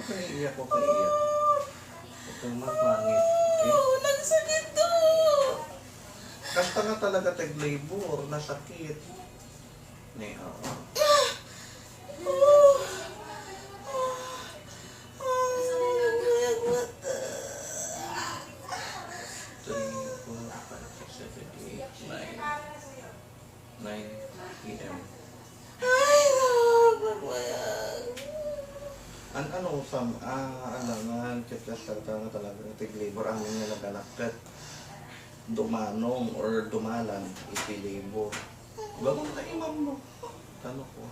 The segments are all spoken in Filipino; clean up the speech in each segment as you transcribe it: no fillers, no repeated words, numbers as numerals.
Huwag kang iiyak, huwag kang iiyak. Huwag kang magmangit. Okay? Nagsakit to! Kasta nga talaga tag-labor, nasakit. Ne, oo. Three, 4, 5, 6, 7, 8, 9. 9 p.m. Ay, nakakapag mo yan. Ano, alangan, kasta talaga tag-labor, ang mga naganakat. Dumanong or dumalan, iti-labor. Bagong na imam mo. Tanong ko.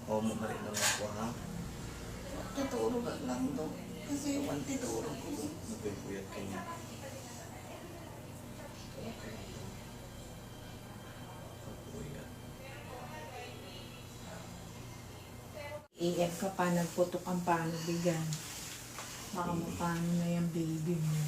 O, mo na rin lang ako, ha? Tutulog lang to. Kasi yung antitulog ko. Nagpipuyat ka niya. Okay. Pagpuyat. Iyak ka pa, nagputok ang paano bigan. Baka mapano na yung baby mo.